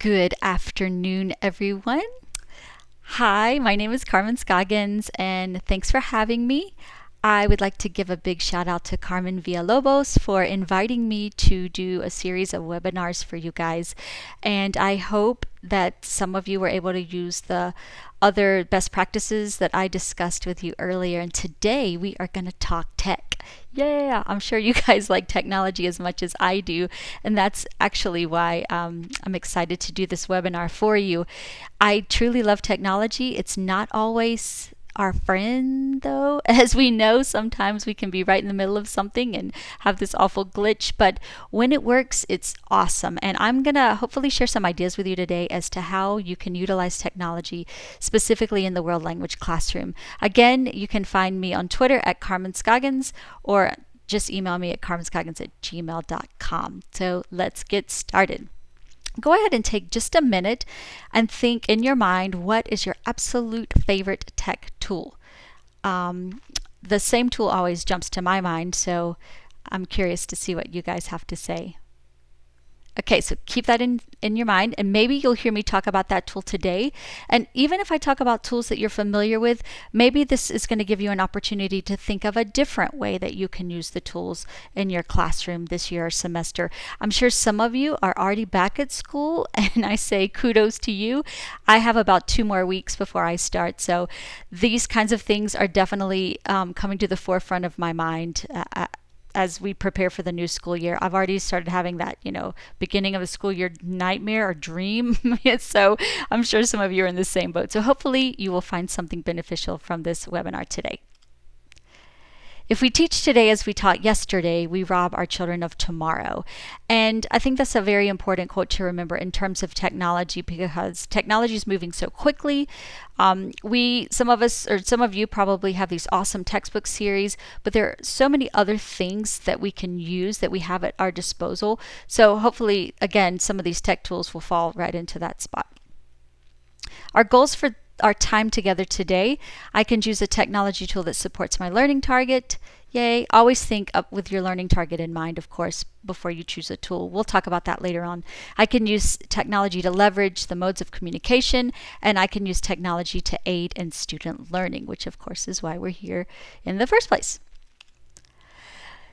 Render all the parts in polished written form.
Good afternoon, everyone. Hi, my name is Carmen Scoggins, and thanks for having me. I would like to give a big shout out to Carmen Villalobos for inviting me to do a series of webinars for you guys. And I hope that some of you were able to use the other best practices that I discussed with you earlier. And today we are going to talk tech. Yeah, I'm sure you guys like technology as much as I do. And that's actually why I'm excited to do this webinar for you. I truly love technology. It's not always our friend, though. As we know, sometimes we can be right in the middle of something and have this awful glitch, but when it works, it's awesome. And I'm gonna hopefully share some ideas with you today as to how you can utilize technology specifically in the world language classroom. Again, you can find me on Twitter at Carmen Scoggins, or just email me at carmenscoggins@gmail.com. So let's get started. Go ahead and take just a minute and think in your mind, what is your absolute favorite tech tool? The same tool always jumps to my mind, so I'm curious to see what you guys have to say. Okay, so keep that in your mind, and maybe you'll hear me talk about that tool today. And even if I talk about tools that you're familiar with, maybe this is going to give you an opportunity to think of a different way that you can use the tools in your classroom this year or semester. I'm sure some of you are already back at school, and I say kudos to you. I have about 2 more weeks before I start, so these kinds of things are definitely coming to the forefront of my mind as we prepare for the new school year. I've already started having that, beginning of the school year nightmare or dream. So I'm sure some of you are in the same boat. So hopefully you will find something beneficial from this webinar today. If we teach today as we taught yesterday, we rob our children of tomorrow. And I think that's a very important quote to remember in terms of technology, because technology is moving so quickly. Some of you probably have these awesome textbook series, but there are so many other things that we can use that we have at our disposal. So hopefully, again, some of these tech tools will fall right into that spot. Our goals for our time together today: I can use a technology tool that supports my learning target. Yay. Always think up with your learning target in mind, of course, before you choose a tool. We'll talk about that later on. I can use technology to leverage the modes of communication, and I can use technology to aid in student learning, which of course is why we're here in the first place.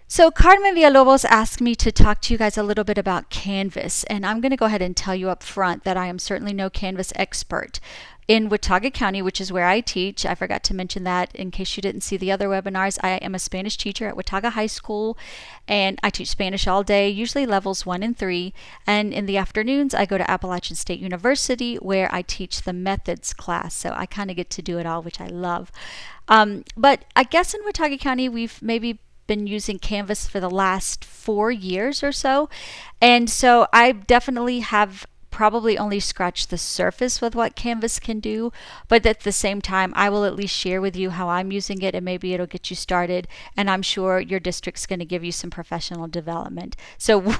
So Carmen Villalobos asked me to talk to you guys a little bit about Canvas, and I'm going to go ahead and tell you up front that I am certainly no Canvas expert. In Watauga County, which is where I teach, I forgot to mention that in case you didn't see the other webinars, I am a Spanish teacher at Watauga High School, and I teach Spanish all day, usually levels 1 and 3, and in the afternoons I go to Appalachian State University where I teach the methods class, so I kind of get to do it all, which I love. But I guess in Watauga County we've maybe been using Canvas for the last 4 years or so, and so I definitely have probably only scratched the surface with what Canvas can do, but at the same time I will at least share with you how I'm using it, and maybe it'll get you started, and I'm sure your district's going to give you some professional development. So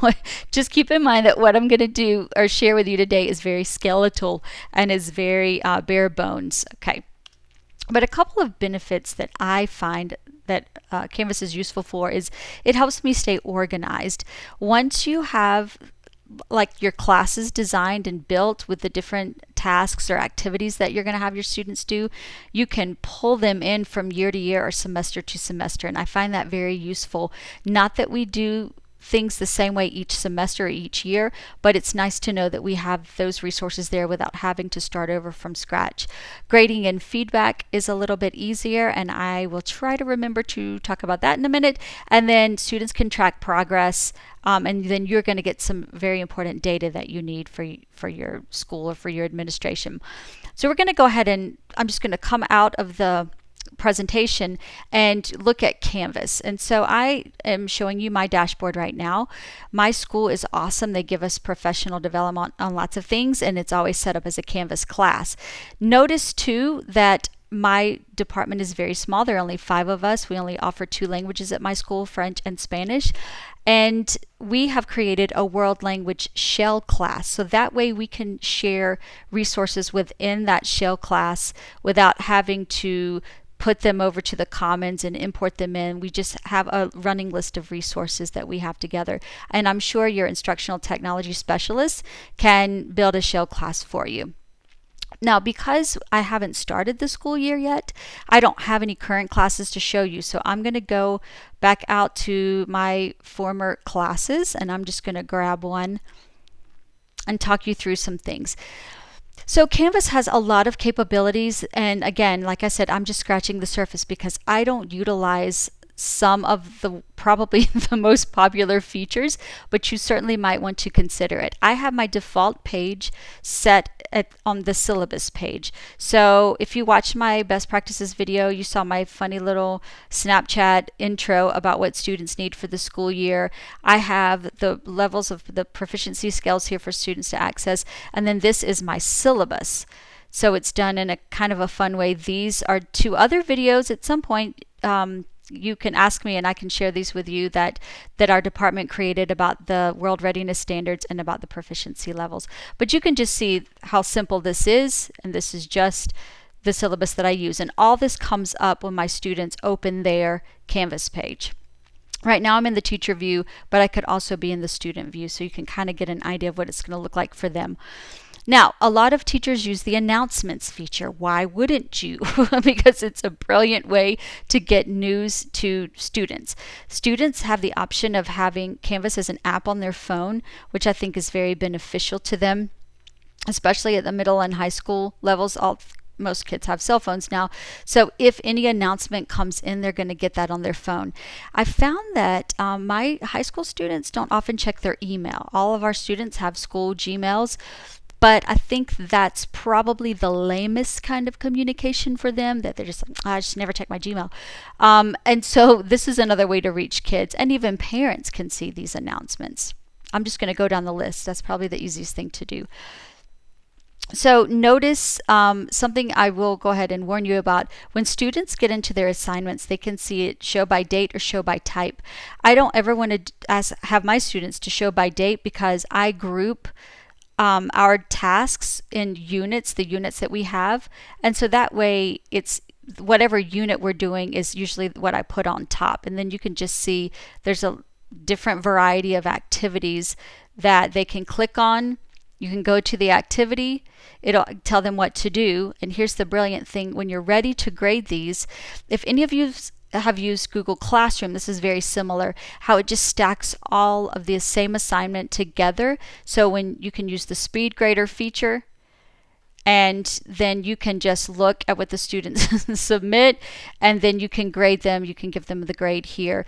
just keep in mind that what I'm going to do or share with you today is very skeletal and is very bare bones. Okay, but a couple of benefits that I find that Canvas is useful for is it helps me stay organized. Once you have like your classes designed and built with the different tasks or activities that you're going to have your students do, you can pull them in from year to year or semester to semester, and I find that very useful. Not that we do things the same way each semester or each year, but it's nice to know that we have those resources there without having to start over from scratch. Grading and feedback is a little bit easier, and I will try to remember to talk about that in a minute. And then students can track progress, and then you're going to get some very important data that you need for your school or for your administration. So we're going to go ahead and I'm just going to come out of the presentation and look at Canvas. And so I am showing you my dashboard right now. My school is awesome. They give us professional development on lots of things, and it's always set up as a Canvas class. Notice too that my department is very small. There are only 5 of us. We only offer 2 languages at my school, French and Spanish. And we have created a world language shell class. So that way we can share resources within that shell class without having to put them over to the Commons and import them in. We just have a running list of resources that we have together. And I'm sure your instructional technology specialist can build a shell class for you. Now, because I haven't started the school year yet, I don't have any current classes to show you. So I'm going to go back out to my former classes, and I'm just going to grab one and talk you through some things. So Canvas has a lot of capabilities, and again, like I said, I'm just scratching the surface because I don't utilize some of the probably the most popular features, but you certainly might want to consider it. I have my default page set on the syllabus page. So if you watched my best practices video, you saw my funny little Snapchat intro about what students need for the school year. I have the levels of the proficiency scales here for students to access, and then this is my syllabus. So it's done in a kind of a fun way. These are 2 other videos at some point. You can ask me and I can share these with you that our department created about the World Readiness Standards and about the proficiency levels. But you can just see how simple this is, and this is just the syllabus that I use. And all this comes up when my students open their Canvas page. Right now I'm in the teacher view, but I could also be in the student view, so you can kind of get an idea of what it's going to look like for them. Now, a lot of teachers use the announcements feature. Why wouldn't you? Because it's a brilliant way to get news to students. Students have the option of having Canvas as an app on their phone, which I think is very beneficial to them, especially at the middle and high school levels. Most kids have cell phones now. So if any announcement comes in, they're going to get that on their phone. I found that my high school students don't often check their email. All of our students have school Gmails. But I think that's probably the lamest kind of communication for them, that they're just like, I just never check my Gmail. And so this is another way to reach kids, and even parents can see these announcements. I'm just going to go down the list. That's probably the easiest thing to do. So notice something I will go ahead and warn you about. When students get into their assignments, they can see it show by date or show by type. I don't ever want to have my students to show by date, because I group our tasks in units, the units that we have. And so that way it's whatever unit we're doing is usually what I put on top. And then you can just see there's a different variety of activities that they can click on. You can go to the activity, it'll tell them what to do. And here's the brilliant thing: when you're ready to grade these, if any of you have used Google Classroom, this is very similar, how it just stacks all of the same assignment together. So when you can use the speed grader feature, and then you can just look at what the students submit, and then you can grade them. You can give them the grade here.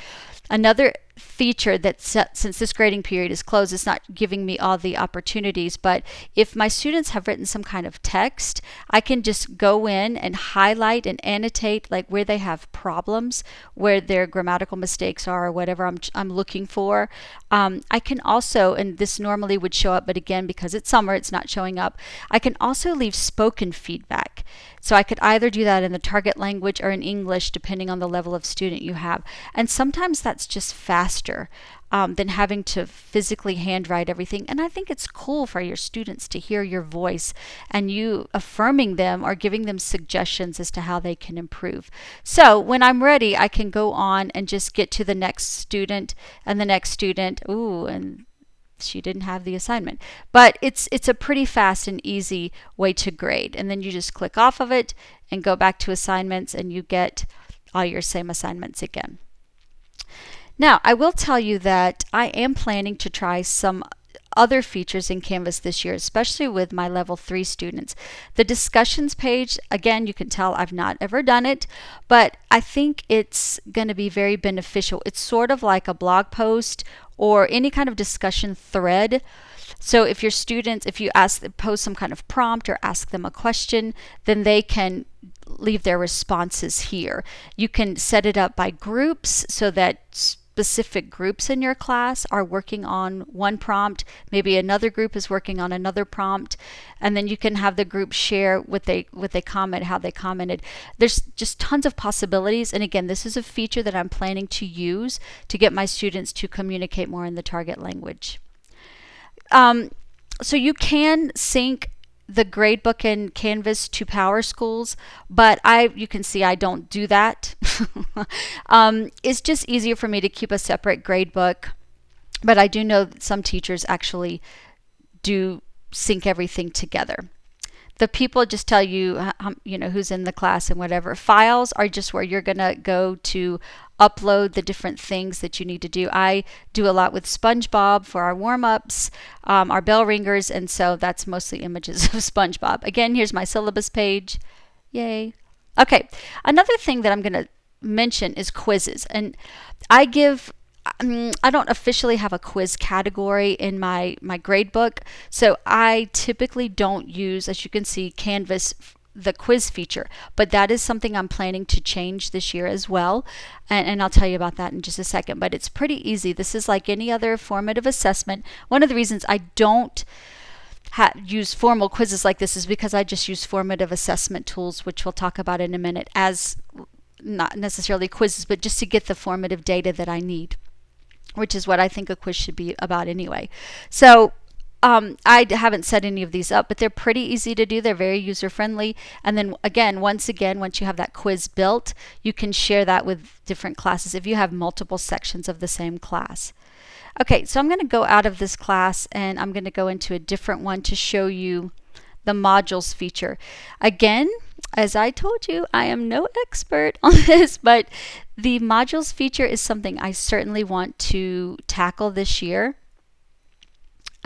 Another feature that, since this grading period is closed, it's not giving me all the opportunities, but if my students have written some kind of text, I can just go in and highlight and annotate like where they have problems, where their grammatical mistakes are, or whatever I'm looking for. I can also, and this normally would show up, but again, because it's summer, it's not showing up, I can also leave spoken feedback. So I could either do that in the target language or in English, depending on the level of student you have. And sometimes that's just faster than having to physically handwrite everything. And I think it's cool for your students to hear your voice and you affirming them or giving them suggestions as to how they can improve. So when I'm ready, I can go on and just get to the next student and the next student. Ooh, and she didn't have the assignment. But it's a pretty fast and easy way to grade. And then you just click off of it and go back to assignments, and you get all your same assignments again. Now, I will tell you that I am planning to try some other features in Canvas this year, especially with my level 3 students. The discussions page, again, you can tell I've not ever done it, but I think it's going to be very beneficial. It's sort of like a blog post or any kind of discussion thread. So if your students, if you pose some kind of prompt or ask them a question, then they can leave their responses here. You can set it up by groups so that specific groups in your class are working on one prompt, maybe another group is working on another prompt, and then you can have the group share what they comment, how they commented. There's just tons of possibilities, and again, this is a feature that I'm planning to use to get my students to communicate more in the target language. So you can sync the gradebook and Canvas to Power Schools, but you can see I don't do that. It's just easier for me to keep a separate gradebook, but I do know that some teachers actually do sync everything together. The people just tell you, who's in the class and whatever. Files are just where you're going to go to upload the different things that you need to do. I do a lot with SpongeBob for our warm-ups, our bell ringers, and so that's mostly images of SpongeBob. Again, here's my syllabus page. Yay. Okay, another thing that I'm going to mention is quizzes. And I don't officially have a quiz category in my grade book, so I typically don't use, as you can see, Canvas, the quiz feature, but that is something I'm planning to change this year as well, and I'll tell you about that in just a second. But it's pretty easy. This is like any other formative assessment. One of the reasons I don't use formal quizzes like this is because I just use formative assessment tools, which we'll talk about in a minute, as not necessarily quizzes, but just to get the formative data that I need, which is what I think a quiz should be about anyway. So I haven't set any of these up, but they're pretty easy to do. They're very user-friendly. And then once you have that quiz built, you can share that with different classes if you have multiple sections of the same class. Okay, so I'm going to go out of this class and I'm going to go into a different one to show you the modules feature. Again, as I told you, I am no expert on this, but the modules feature is something I certainly want to tackle this year.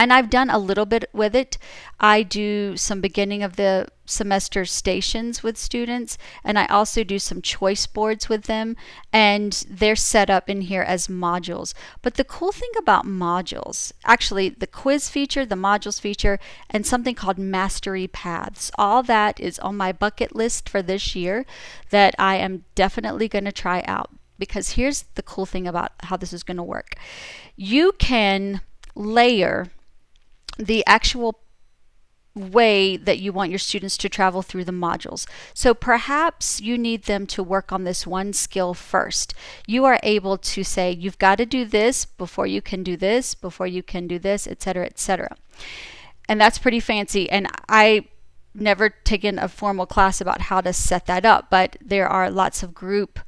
And I've done a little bit with it. I do some beginning of the semester stations with students, and I also do some choice boards with them, and they're set up in here as modules. But the cool thing about modules, actually the quiz feature, the modules feature, and something called mastery paths, all that is on my bucket list for this year that I am definitely going to try out. Because here's the cool thing about how this is going to work. You can layer the actual way that you want your students to travel through the modules. So perhaps you need them to work on this one skill first. You are able to say, you've got to do this before you can do this, before you can do this, etc., etc. And that's pretty fancy. And I never taken a formal class about how to set that up, but there are lots of group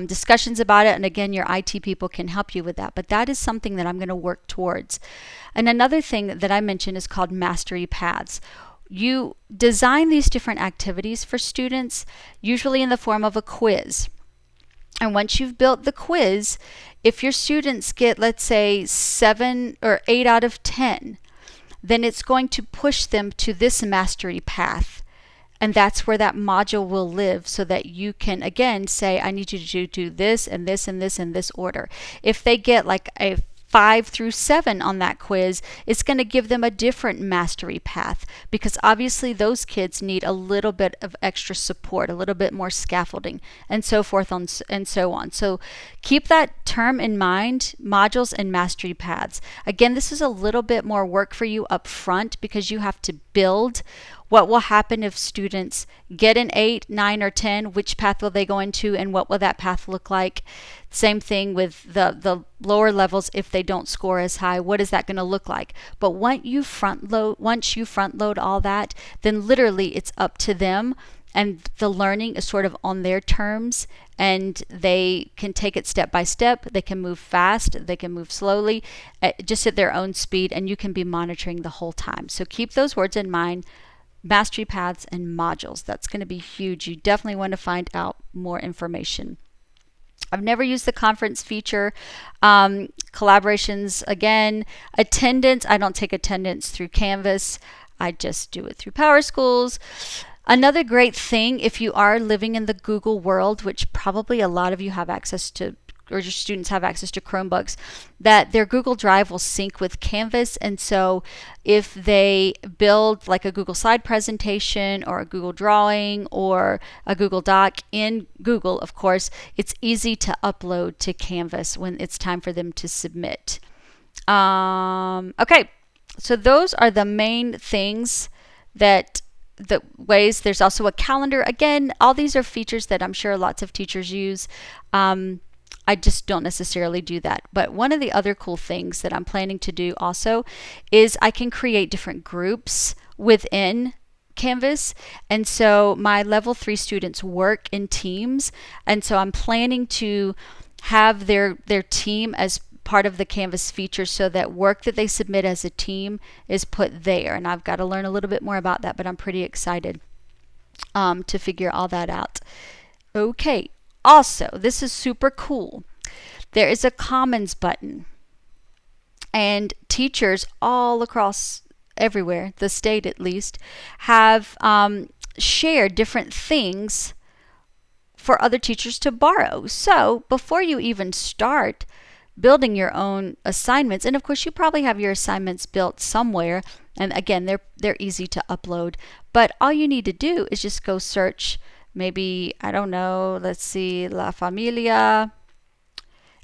discussions about it, and again, your IT people can help you with that. But that is something that I'm going to work towards. And another thing that I mentioned is called mastery paths. You design these different activities for students, usually in the form of a quiz. And once you've built the quiz, if your students get, let's say, 7 or 8 out of 10, then it's going to push them to this mastery path. And that's where that module will live, so that you can, again, say, I need you to do this and this and this in this order. If they get like a 5 through 7 on that quiz, it's going to give them a different mastery path, because obviously those kids need a little bit of extra support, a little bit more scaffolding, and so forth and so on. So keep that term in mind, modules and mastery paths. Again, this is a little bit more work for you up front, because you have to build what will happen if students get an 8, 9, or 10. Which path will they go into, and what will that path look like? Same thing with the lower levels. If they don't score as high, what is that going to look like? But once you front load all that, then literally it's up to them, and the learning is sort of on their terms, and they can take it step by step. They can move fast, they can move slowly, just at their own speed, and you can be monitoring the whole time. So keep those words in mind. Mastery paths and modules. That's going to be huge. You definitely want to find out more information. I've never used the conference feature. Collaborations, again. Attendance, I don't take attendance through Canvas. I just do it through Power Schools. Another great thing, if you are living in the Google world, which probably a lot of you have access to, or your students have access to Chromebooks, that their Google Drive will sync with Canvas. And so if they build like a Google slide presentation or a Google drawing or a Google Doc in Google, of course, it's easy to upload to Canvas when it's time for them to submit. Okay, so those are the main things that the ways. There's also a calendar. Again, all these are features that I'm sure lots of teachers use. I just don't necessarily do that. But one of the other cool things that I'm planning to do also is I can create different groups within Canvas, and so my level 3 students work in teams, and so I'm planning to have their team as part of the Canvas feature so that work that they submit as a team is put there. And I've got to learn a little bit more about that, but I'm pretty excited to figure all that out. Okay, also, this is super cool. There is a Commons button, and teachers all across everywhere, the state at least, have shared different things for other teachers to borrow. So before you even start building your own assignments, and of course you probably have your assignments built somewhere, and again they're easy to upload, but all you need to do is just go search, maybe, I don't know, let's see, La Familia,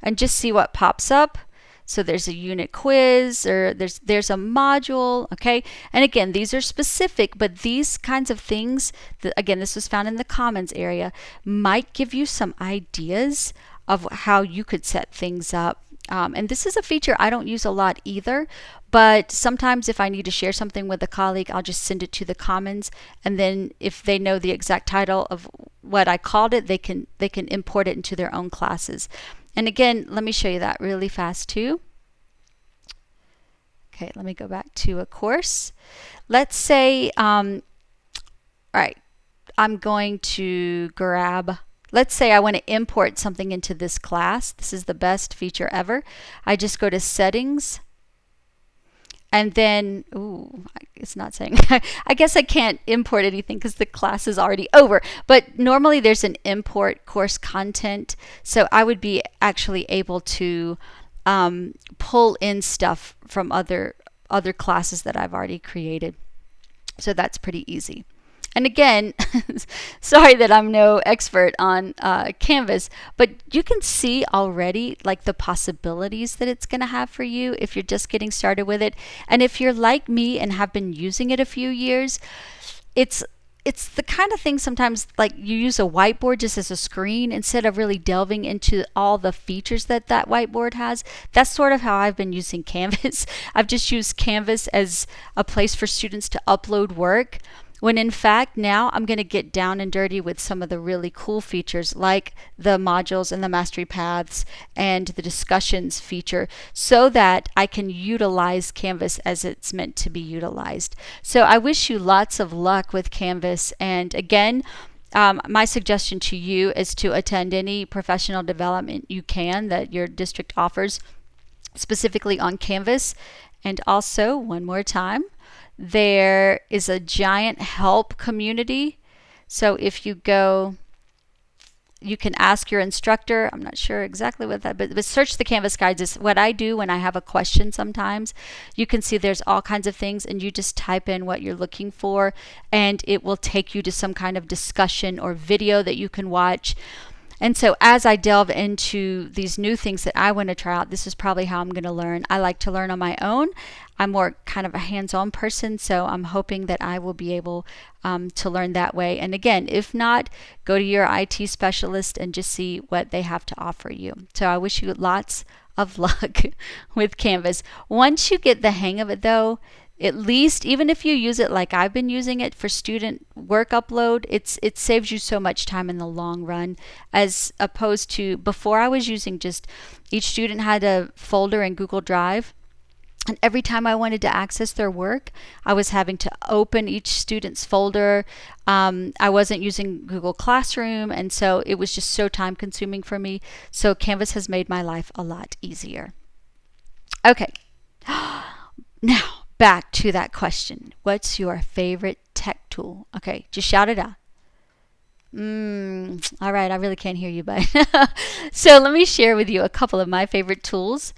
and just see what pops up. So there's a unit quiz, or there's a module, okay? And again, these are specific, but these kinds of things, again, this was found in the Commons area, might give you some ideas of how you could set things up. And this is a feature I don't use a lot either, but sometimes if I need to share something with a colleague, I'll just send it to the Commons, and then if they know the exact title of what I called it, they can import it into their own classes. And again, let me show you that really fast too. Okay, let me go back to a course. Let's say, all right, I'm going to grab, let's say I want to import something into this class. This is the best feature ever. I just go to Settings, and then, ooh, it's not saying, I guess I can't import anything because the class is already over. But normally there's an import course content, so I would be actually able to pull in stuff from other classes that I've already created. So that's pretty easy. And again, sorry that I'm no expert on Canvas, but you can see already like the possibilities that it's going to have for you if you're just getting started with it. And if you're like me and have been using it a few years, it's the kind of thing sometimes like you use a whiteboard just as a screen instead of really delving into all the features that whiteboard has. That's sort of how I've been using Canvas. I've just used Canvas as a place for students to upload work, when in fact now I'm going to get down and dirty with some of the really cool features like the modules and the mastery paths and the discussions feature, so that I can utilize Canvas as it's meant to be utilized. So I wish you lots of luck with Canvas, and again, my suggestion to you is to attend any professional development you can that your district offers specifically on Canvas. And also, one more time, there is a giant help community. So if you go, you can ask your instructor. I'm not sure exactly what that, but search the Canvas guides is what I do when I have a question sometimes. You can see there's all kinds of things, and you just type in what you're looking for, and it will take you to some kind of discussion or video that you can watch. And so as I delve into these new things that I want to try out, this is probably how I'm going to learn. I like to learn on my own. I'm more kind of a hands-on person, so I'm hoping that I will be able to learn that way. And again, if not, go to your IT specialist and just see what they have to offer you. So I wish you lots of luck with Canvas. Once you get the hang of it though, at least, even if you use it like I've been using it for student work upload, it saves you so much time in the long run, as opposed to before I was using just each student had a folder in Google Drive. And every time I wanted to access their work, I was having to open each student's folder. I wasn't using Google Classroom, and so it was just so time consuming for me. So Canvas has made my life a lot easier. Okay, now back to that question. What's your favorite tech tool? Okay, just shout it out. All right, I really can't hear you, but so let me share with you a couple of my favorite tools.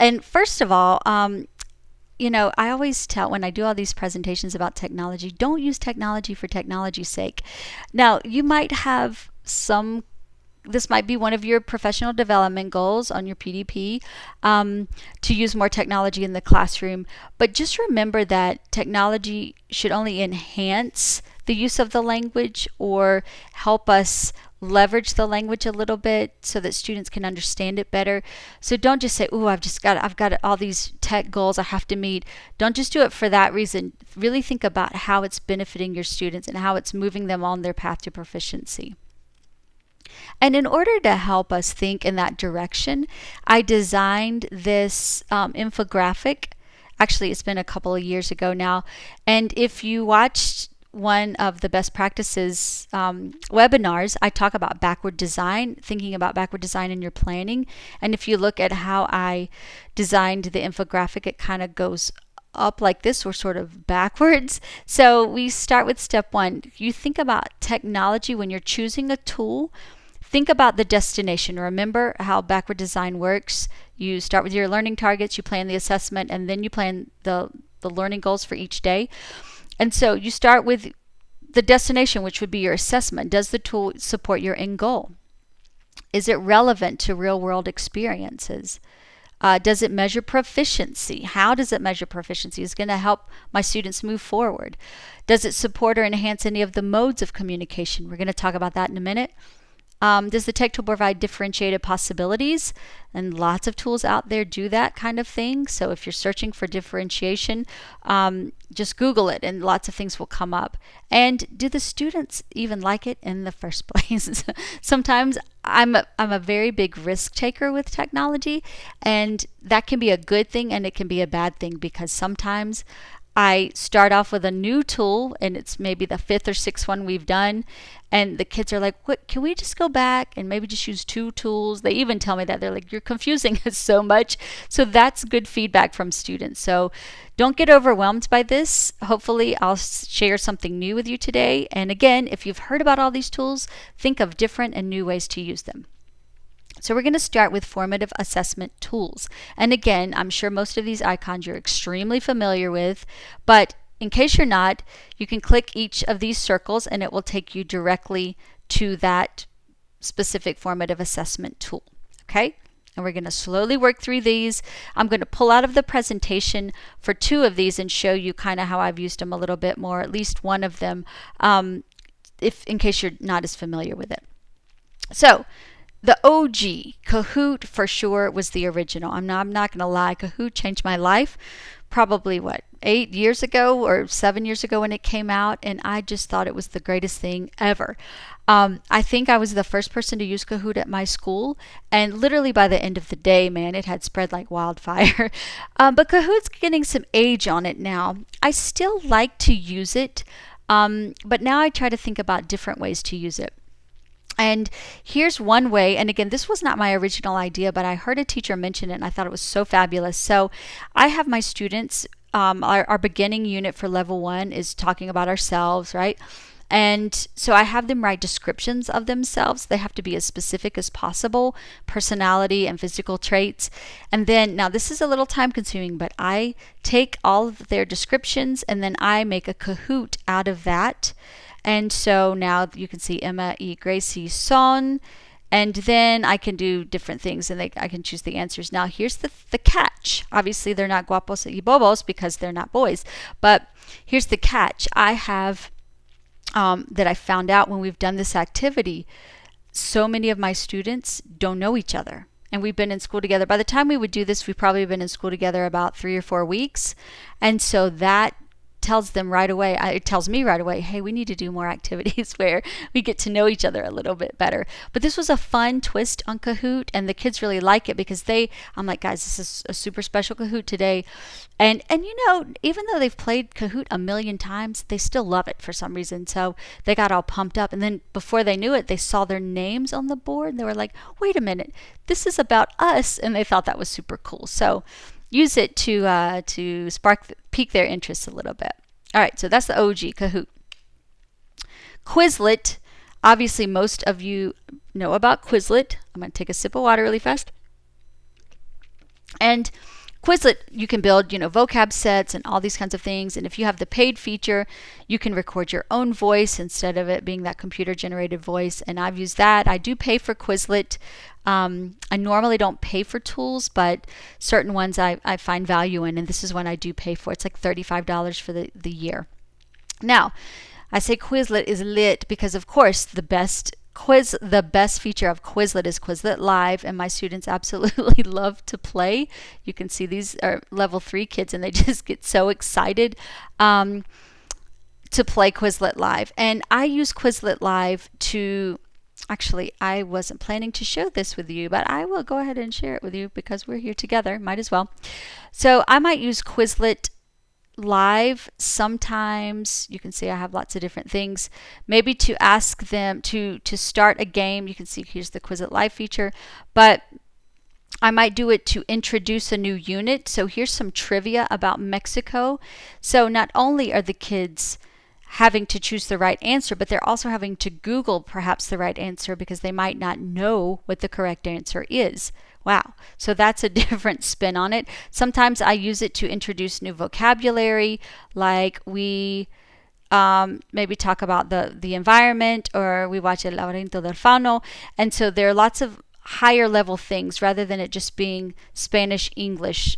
And first of all, you know, I always tell when I do all these presentations about technology, don't use technology for technology's sake. Now, you might have this might be one of your professional development goals on your PDP, to use more technology in the classroom. But just remember that technology should only enhance the use of the language or help us leverage the language a little bit so that students can understand it better. So don't just say, "Ooh, I've got all these tech goals I have to meet." Don't just do it for that reason. Really think about how it's benefiting your students and how it's moving them on their path to proficiency. And in order to help us think in that direction, I designed this infographic. Actually, it's been a couple of years ago now. And if you watched one of the best practices webinars, I talk about backward design, thinking about backward design in your planning. And if you look at how I designed the infographic, it kind of goes up like this, or sort of backwards. So we start with step one. You think about technology when you're choosing a tool. Think about the destination. Remember how backward design works. You start with your learning targets, you plan the assessment, and then you plan the learning goals for each day. And so you start with the destination, which would be your assessment. Does the tool support your end goal? Is it relevant to real world experiences? Does it measure proficiency? How does it measure proficiency? Is it going to help my students move forward? Does it support or enhance any of the modes of communication? We're going to talk about that in a minute. Does the tech tool provide differentiated possibilities? And lots of tools out there do that kind of thing. So if you're searching for differentiation, just Google it and lots of things will come up. And do the students even like it in the first place? Sometimes I'm a very big risk taker with technology, and that can be a good thing and it can be a bad thing, because sometimes I start off with a new tool and it's maybe the fifth or sixth one we've done, and the kids are like, "What? Can we just go back and maybe just use two tools?" They even tell me that. They're like, "You're confusing us so much." So that's good feedback from students. So don't get overwhelmed by this. Hopefully I'll share something new with you today. And again, if you've heard about all these tools, think of different and new ways to use them. So we're going to start with formative assessment tools. And again, I'm sure most of these icons you're extremely familiar with, but in case you're not, you can click each of these circles and it will take you directly to that specific formative assessment tool. Okay? And we're going to slowly work through these. I'm going to pull out of the presentation for two of these and show you kind of how I've used them a little bit more, at least one of them, in case you're not as familiar with it. So the OG, Kahoot for sure, was the original. I'm not going to lie, Kahoot changed my life probably, 8 years ago or 7 years ago when it came out, and I just thought it was the greatest thing ever. I think I was the first person to use Kahoot at my school, and literally by the end of the day, man, it had spread like wildfire. But Kahoot's getting some age on it now. I still like to use it, but now I try to think about different ways to use it. And here's one way, and again, this was not my original idea, but I heard a teacher mention it and I thought it was so fabulous. So I have my students, our beginning unit for level 1 is talking about ourselves, right? And so I have them write descriptions of themselves. They have to be as specific as possible, personality and physical traits. And then, now this is a little time consuming, but I take all of their descriptions and then I make a Kahoot out of that. And so now you can see Emma y Gracie son, and then I can do different things and I can choose the answers. Now here's the catch. Obviously they're not guapos y bobos because they're not boys, but here's the catch. I have, that I found out when we've done this activity, so many of my students don't know each other. And we've been in school together. By the time we would do this, we've probably been in school together about 3 or 4 weeks. And so that tells them right away, it tells me right away, hey, we need to do more activities where we get to know each other a little bit better. But this was a fun twist on Kahoot, and the kids really like it because I'm like, guys, this is a super special Kahoot today. And you know, even though they've played Kahoot a million times, they still love it for some reason. So they got all pumped up, and then before they knew it, they saw their names on the board. They were like, wait a minute, this is about us, and they thought that was super cool. So use it to pique their interest a little bit. All right, so that's the OG, Kahoot. Quizlet, obviously most of you know about Quizlet. I'm going to take a sip of water really fast. And Quizlet, you can build, vocab sets and all these kinds of things. And if you have the paid feature, you can record your own voice instead of it being that computer-generated voice. And I've used that. I do pay for Quizlet. I normally don't pay for tools, but certain ones I find value in, and this is one I do pay for. It's like $35 for the year. Now, I say Quizlet is lit because, of course, the best The best feature of Quizlet is Quizlet Live, and my students absolutely love to play. You can see these are level 3 kids, and they just get so excited to play Quizlet Live. And I use Quizlet Live to, actually, I wasn't planning to show this with you, but I will go ahead and share it with you because we're here together, might as well. So I might use Quizlet Live sometimes. You can see I have lots of different things, maybe to ask them to start a game. You can see here's the Quizlet Live feature, but I might do it to introduce a new unit. So here's some trivia about Mexico. So not only are the kids having to choose the right answer, but they're also having to Google perhaps the right answer because they might not know what the correct answer is. Wow. So that's a different spin on it. Sometimes I use it to introduce new vocabulary, like we maybe talk about the environment, or we watch El Laberinto del Fauno. And so there are lots of higher level things rather than it just being Spanish English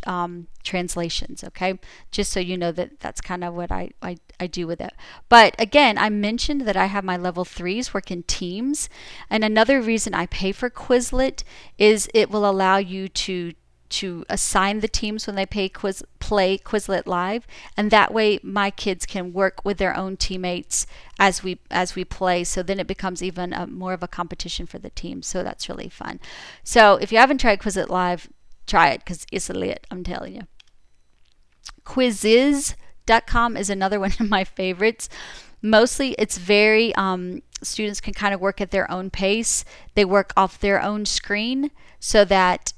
translations. Okay, just so you know that that's kind of what I do with it. But again, I mentioned that I have my level 3s work in teams, and another reason I pay for Quizlet is it will allow you to assign the teams when they play Quizlet Live, and that way my kids can work with their own teammates as we play. So then it becomes even more of a competition for the team. So that's really fun. So if you haven't tried Quizlet Live, try it because it's lit, I'm telling you. Quizzes.com is another one of my favorites. Mostly it's very students can kind of work at their own pace. They work off their own screen, so that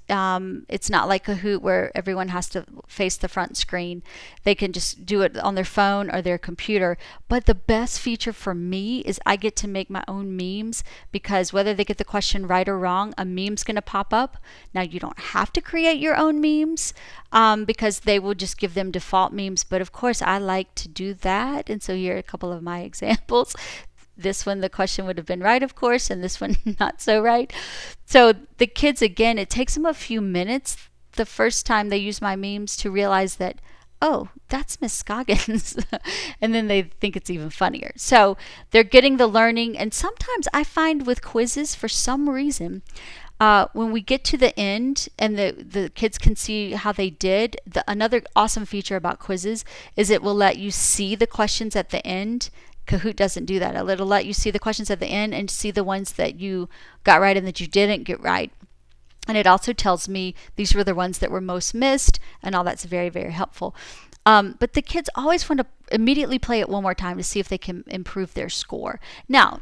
it's not like Kahoot where everyone has to face the front screen. They can just do it on their phone or their computer. But the best feature for me is I get to make my own memes, because whether they get the question right or wrong, a meme's going to pop up. Now, you don't have to create your own memes because they will just give them default memes. But of course, I like to do that. And so here are a couple of my examples. This one, the question would have been right, of course, and this one not so right. So the kids, again, it takes them a few minutes the first time they use my memes to realize that, oh, that's Miss Scoggins. And then they think it's even funnier. So they're getting the learning. And sometimes I find with quizzes, for some reason, when we get to the end and the kids can see how they did, another awesome feature about quizzes is it will let you see the questions at the end. Kahoot doesn't do that. It'll let you see the questions at the end and see the ones that you got right and that you didn't get right. And it also tells me these were the ones that were most missed, and all that's very, very helpful. But the kids always want to immediately play it one more time to see if they can improve their score. Now,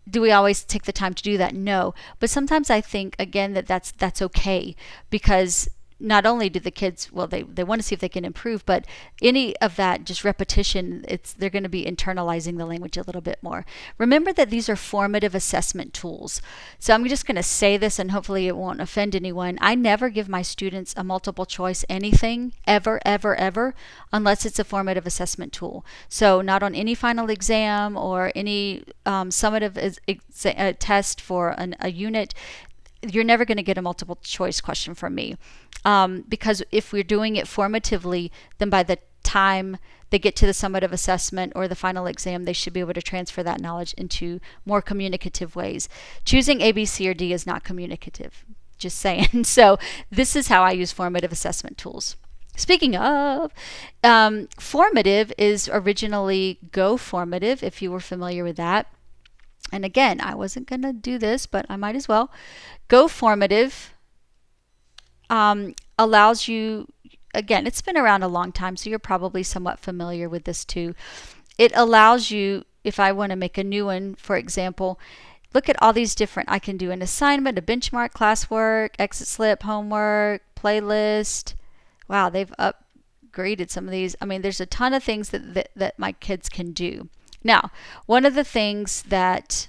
do we always take the time to do that? No. But sometimes I think, again, that's okay, because not only do the kids, well, they want to see if they can improve, but any of that just repetition, they're going to be internalizing the language a little bit more. Remember that these are formative assessment tools. So I'm just going to say this, and hopefully it won't offend anyone. I never give my students a multiple choice anything, ever, ever, ever, unless it's a formative assessment tool. So not on any final exam or any summative test for a unit. You're never going to get a multiple choice question from me, because if we're doing it formatively, then by the time they get to the summative assessment or the final exam, they should be able to transfer that knowledge into more communicative ways. Choosing A, B, C, or D is not communicative, just saying. So this is how I use formative assessment tools. Speaking of, formative is originally Go Formative, if you were familiar with that. And again, I wasn't going to do this, but I might as well. Go Formative allows you, again, it's been around a long time, so you're probably somewhat familiar with this too. It allows you, if I want to make a new one, for example, look at all these different, I can do an assignment, a benchmark, classwork, exit slip, homework, playlist. Wow, they've upgraded some of these. I mean, there's a ton of things that my kids can do. Now, one of the things that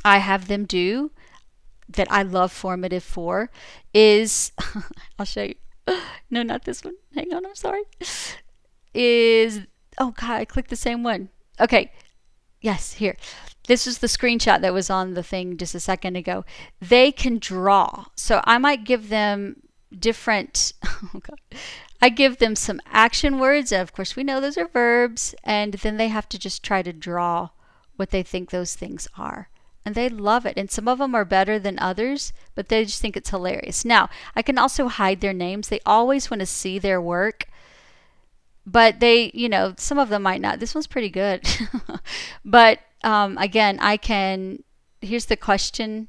I have them do that I love Formative for is, I'll show you. No, not this one. Hang on, I'm sorry. Oh God, I clicked the same one. Okay, yes, here. This is the screenshot that was on the thing just a second ago. They can draw. So I might give them different, oh God. I give them some action words. Of course, we know those are verbs. And then they have to just try to draw what they think those things are. And they love it. And some of them are better than others, but they just think it's hilarious. Now, I can also hide their names. They always want to see their work, but they, some of them might not. This one's pretty good. But again, here's the question,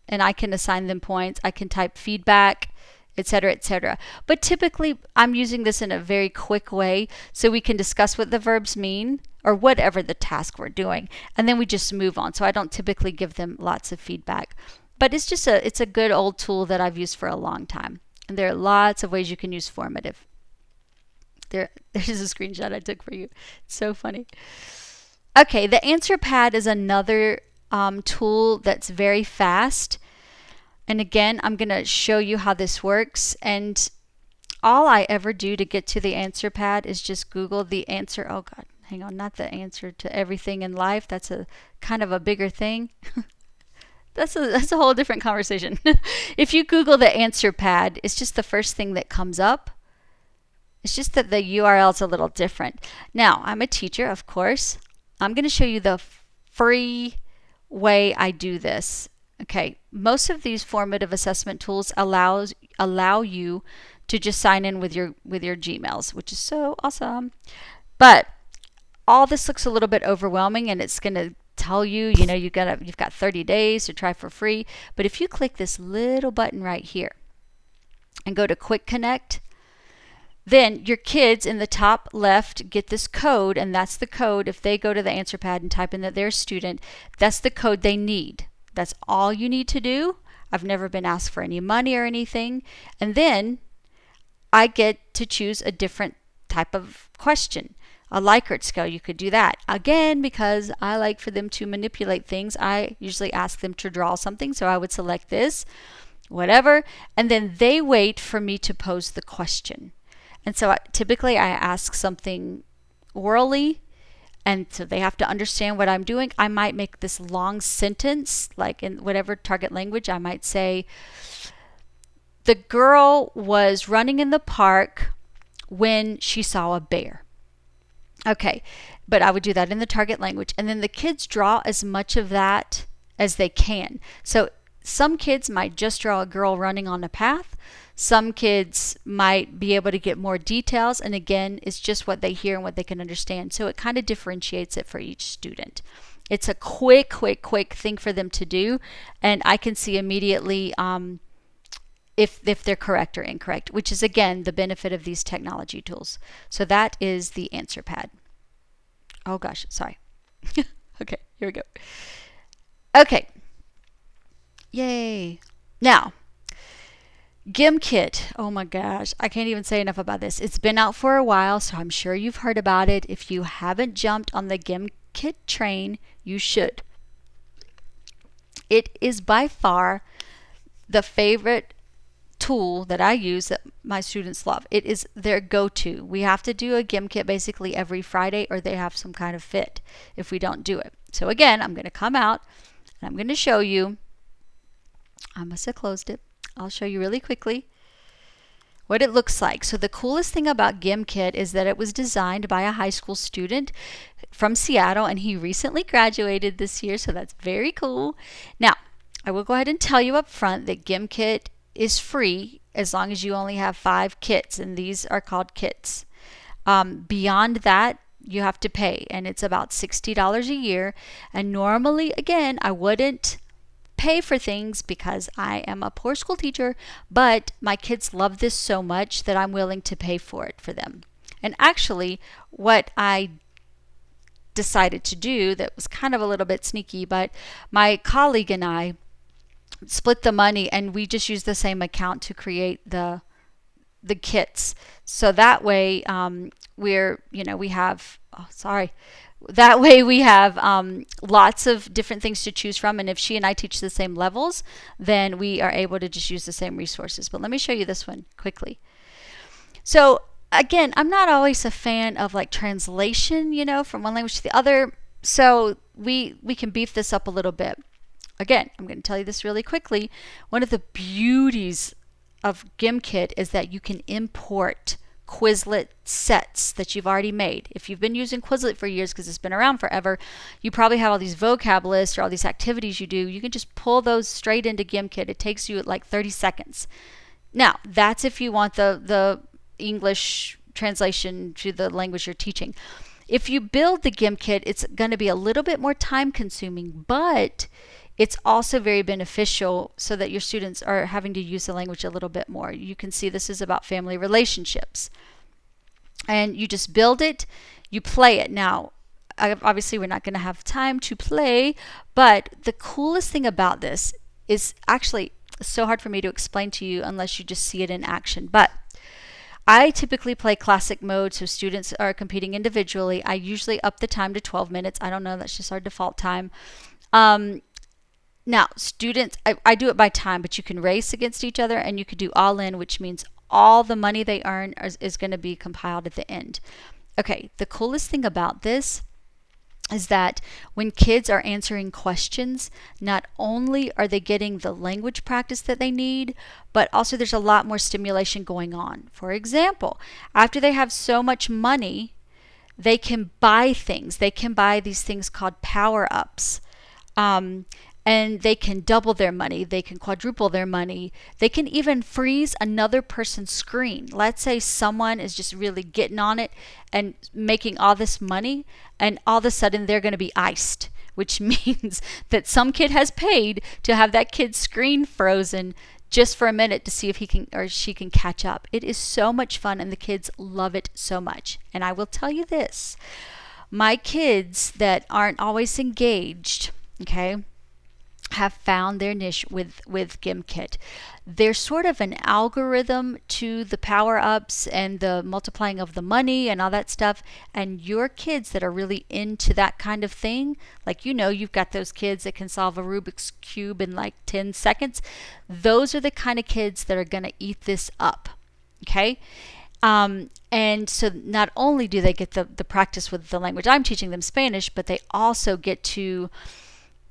and I can assign them points. I can type feedback, etc., etc. But typically, I'm using this in a very quick way so we can discuss what the verbs mean or whatever the task we're doing, and then we just move on. So I don't typically give them lots of feedback. But it's a good old tool that I've used for a long time. And there are lots of ways you can use Formative. There's a screenshot I took for you. It's so funny. Okay, the answer pad is another tool that's very fast. And again, I'm going to show you how this works. And all I ever do to get to the answer pad is just Google the answer. Oh God, hang on, not the answer to everything in life. That's a kind of a bigger thing. That's a whole different conversation. If you Google the answer pad, it's just the first thing that comes up. It's just that the URL is a little different. Now, I'm a teacher, of course. I'm going to show you the free way I do this. Okay, most of these formative assessment tools allow you to just sign in with your Gmails, which is so awesome. But all this looks a little bit overwhelming, and it's going to tell you, you've got 30 days to try for free. But if you click this little button right here and go to Quick Connect, then your kids in the top left get this code, and that's the code. If they go to the answer pad and type in that they're a student, that's the code they need. That's all you need to do. I've never been asked for any money or anything. And then I get to choose a different type of question. A Likert scale, you could do that. Again, because I like for them to manipulate things, I usually ask them to draw something. So I would select this, whatever, and then they wait for me to pose the question. And so typically I ask something orally, and so they have to understand what I'm doing. I might make this long sentence, like in whatever target language. I might say, the girl was running in the park when she saw a bear. Okay, but I would do that in the target language. And then the kids draw as much of that as they can. So some kids might just draw a girl running on a path. Some kids might be able to get more details, and again, it's just what they hear and what they can understand. So it kind of differentiates it for each student. It's a quick thing for them to do, and I can see immediately if they're correct or incorrect, which is again the benefit of these technology tools. So that is the answer pad. Oh gosh, sorry. Okay, here we go. Okay. Yay. Now, Gimmick. Oh my gosh, I can't even say enough about this. It's been out for a while, so I'm sure you've heard about it. If you haven't jumped on the Gimmick train, you should. It is by far the favorite tool that I use that my students love. It is their go-to. We have to do a Gimmick basically every Friday, or they have some kind of fit if we don't do it. So again, I'm going to come out and I'm going to show you. I must have closed it. I'll show you really quickly what it looks like. So the coolest thing about Gimmick is that it was designed by a high school student from Seattle, and he recently graduated this year, so that's very cool. Now, I will go ahead and tell you up front that Gimmick is free as long as you only have 5 kits, and these are called kits. Beyond that, you have to pay, and it's about $60 a year. And normally, again, I wouldn't pay for things because I am a poor school teacher, but my kids love this so much that I'm willing to pay for it for them. And actually, what I decided to do that was kind of a little bit sneaky, but my colleague and I split the money, and we just used the same account to create the kits. So that way we have that way we have lots of different things to choose from, and if she and I teach the same levels, then we are able to just use the same resources. But let me show you this one quickly. So again, I'm not always a fan of like translation, from one language to the other, so we can beef this up a little bit. Again, I'm going to tell you this really quickly. One of the beauties of Gimmick is that you can import Quizlet sets that you've already made. If you've been using Quizlet for years because it's been around forever, you probably have all these vocab lists or all these activities you do. You can just pull those straight into Gimkit. It takes you like 30 seconds. Now, that's if you want the English translation to the language you're teaching. If you build the Gimkit, it's going to be a little bit more time consuming, but it's also very beneficial so that your students are having to use the language a little bit more. You can see this is about family relationships. And you just build it, you play it. Now, obviously we're not going to have time to play, but the coolest thing about this is actually so hard for me to explain to you unless you just see it in action. But I typically play classic mode, so students are competing individually. I usually up the time to 12 minutes. I don't know, that's just our default time. Now, students, I do it by time, but you can race against each other, and you could do all in, which means all the money they earn is going to be compiled at the end. Okay, the coolest thing about this is that when kids are answering questions, not only are they getting the language practice that they need, but also there's a lot more stimulation going on. For example, after they have so much money, they can buy things. They can buy these things called power-ups. And they can double their money, they can quadruple their money, they can even freeze another person's screen. Let's say someone is just really getting on it and making all this money, and all of a sudden they're going to be iced, which means that some kid has paid to have that kid's screen frozen just for a minute to see if he can or she can catch up. It is so much fun, and the kids love it so much. And I will tell you this, my kids that aren't always engaged, okay, have found their niche with Gimkit. There's sort of an algorithm to the power-ups and the multiplying of the money and all that stuff, and your kids that are really into that kind of thing, like you've got those kids that can solve a Rubik's Cube in like 10 seconds. Those are the kind of kids that are going to eat this up, okay? And so not only do they get the practice with the language I'm teaching them, Spanish, but they also get to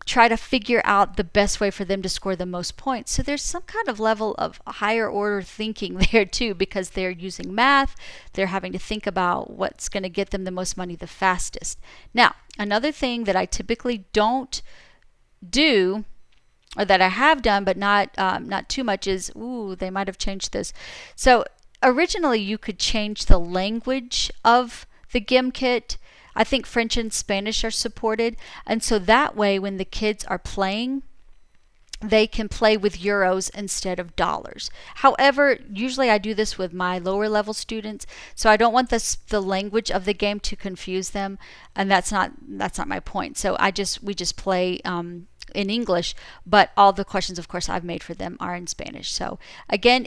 try to figure out the best way for them to score the most points. So there's some kind of level of higher order thinking there too, because they're using math, they're having to think about what's going to get them the most money the fastest. Now, another thing that I typically don't do, or that I have done but not too much, is they might have changed this. So originally you could change the language of the Gimkit. I think French and Spanish are supported, and so that way when the kids are playing, they can play with euros instead of dollars. However, usually I do this with my lower level students, so I don't want the language of the game to confuse them, and that's not my point. So we just play in English, but all the questions, of course, I've made for them are in Spanish. So again,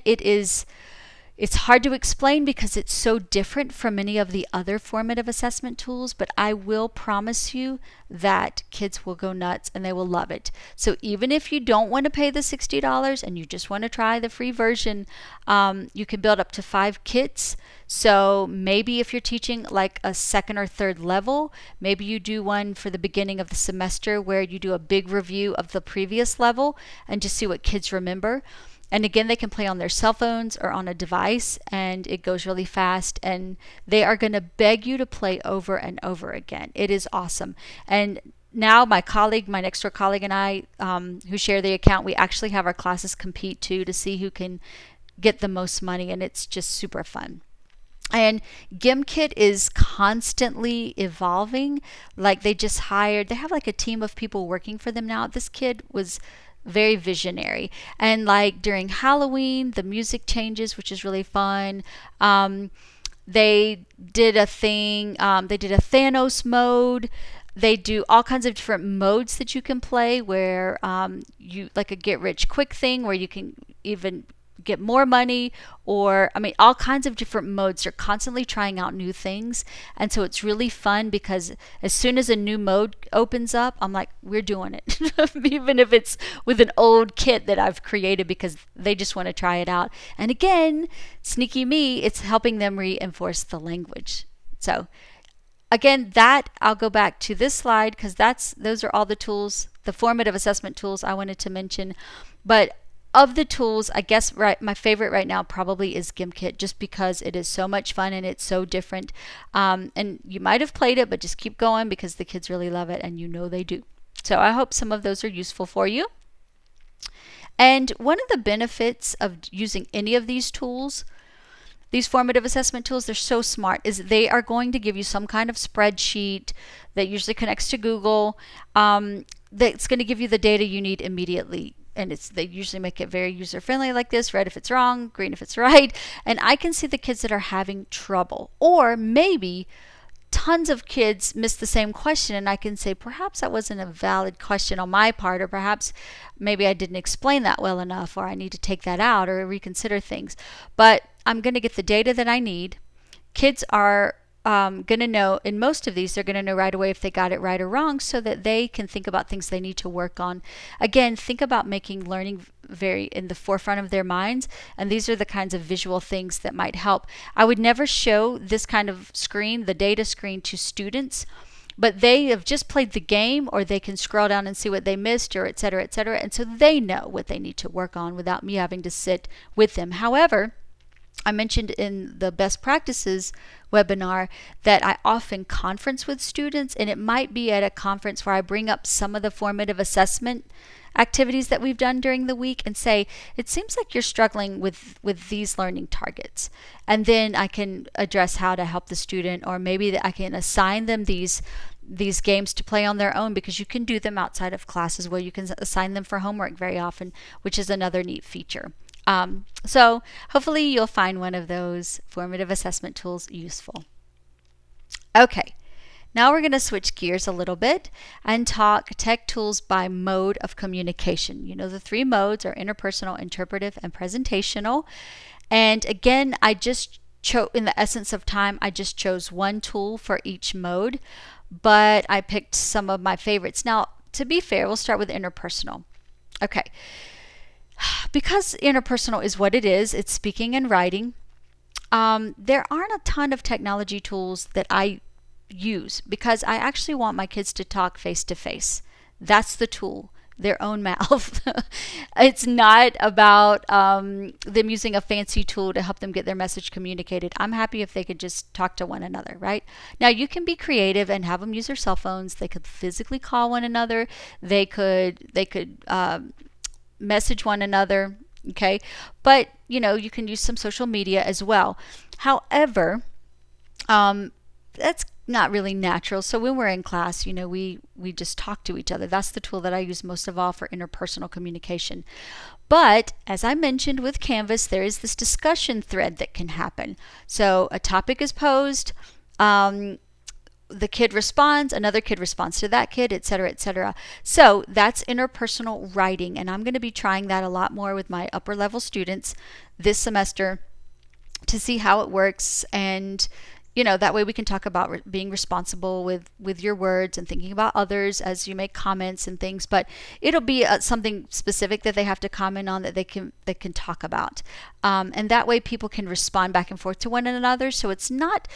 it's hard to explain because it's so different from many of the other formative assessment tools, but I will promise you that kids will go nuts and they will love it. So even if you don't want to pay the $60 and you just want to try the free version, you can build up to 5 kits. So maybe if you're teaching like a second or third level, maybe you do one for the beginning of the semester where you do a big review of the previous level and just see what kids remember. And again, they can play on their cell phones or on a device, and it goes really fast, and they are going to beg you to play over and over again. It is awesome. And now my next door colleague and I, who share the account, we actually have our classes compete too to see who can get the most money, and it's just super fun. And Gimkit is constantly evolving. Like they have like a team of people working for them now. This kid was very visionary, and like during Halloween the music changes, which is really fun. They did a thing, they did a Thanos mode. They do all kinds of different modes that you can play where you like a get rich quick thing where you can even get more money, or all kinds of different modes. They're constantly trying out new things, and so it's really fun because as soon as a new mode opens up, I'm like, we're doing it even if it's with an old kit that I've created, because they just want to try it out. And again, sneaky me, it's helping them reinforce the language. So again, that I'll go back to this slide because those are all the tools, the formative assessment tools I wanted to mention. But of the tools, I guess my favorite right now probably is Gimmick, just because it is so much fun and it's so different. And you might have played it, but just keep going because the kids really love it, and you know they do. So I hope some of those are useful for you. And one of the benefits of using any of these tools, these formative assessment tools, they're so smart, is they are going to give you some kind of spreadsheet that usually connects to Google, that's going to give you the data you need immediately. And they usually make it very user friendly like this: red if it's wrong, green if it's right. And I can see the kids that are having trouble, or maybe tons of kids miss the same question, and I can say perhaps that wasn't a valid question on my part, or perhaps maybe I didn't explain that well enough, or I need to take that out or reconsider things. But I'm going to get the data that I need. Kids are going to know, in most of these, they're going to know right away if they got it right or wrong, so that they can think about things they need to work on. Again, think about making learning very in the forefront of their minds, and these are the kinds of visual things that might help. I would never show this kind of screen, the data screen, to students, but they have just played the game, or they can scroll down and see what they missed, or et cetera, and so they know what they need to work on without me having to sit with them. However, I mentioned in the best practices webinar that I often conference with students, and it might be at a conference where I bring up some of the formative assessment activities that we've done during the week and say, it seems like you're struggling with these learning targets. And then I can address how to help the student, or maybe that I can assign them these games to play on their own, because you can do them outside of class as well. You can assign them for homework very often, which is another neat feature. So hopefully you'll find one of those formative assessment tools useful. Okay, now we're going to switch gears a little bit and talk tech tools by mode of communication. You know, the three modes are interpersonal, interpretive, and presentational. And again, I just chose, in the essence of time, I just chose one tool for each mode, but I picked some of my favorites. Now, to be fair, we'll start with interpersonal. Okay. Because interpersonal is what it is, it's speaking and writing, there aren't a ton of technology tools that I use, because I actually want my kids to talk face to face. That's the tool, their own mouth. It's not about them using a fancy tool to help them get their message communicated. I'm happy if they could just talk to one another, right? Now, you can be creative and have them use their cell phones. They could physically call one another. They could message one another, okay? But, you know, you can use some social media as well. However, that's not really natural. So when we're in class, you know, we just talk to each other. That's the tool that I use most of all for interpersonal communication. But as I mentioned with Canvas, there is this discussion thread that can happen. So a topic is posed, the kid responds, another kid responds to that kid, etc., etc. So that's interpersonal writing, and I'm going to be trying that a lot more with my upper level students this semester to see how it works. And you know, that way we can talk about being responsible with your words and thinking about others as you make comments and things. But it'll be something specific that they have to comment on, that they can talk about, and that way people can respond back and forth to one another. So it's not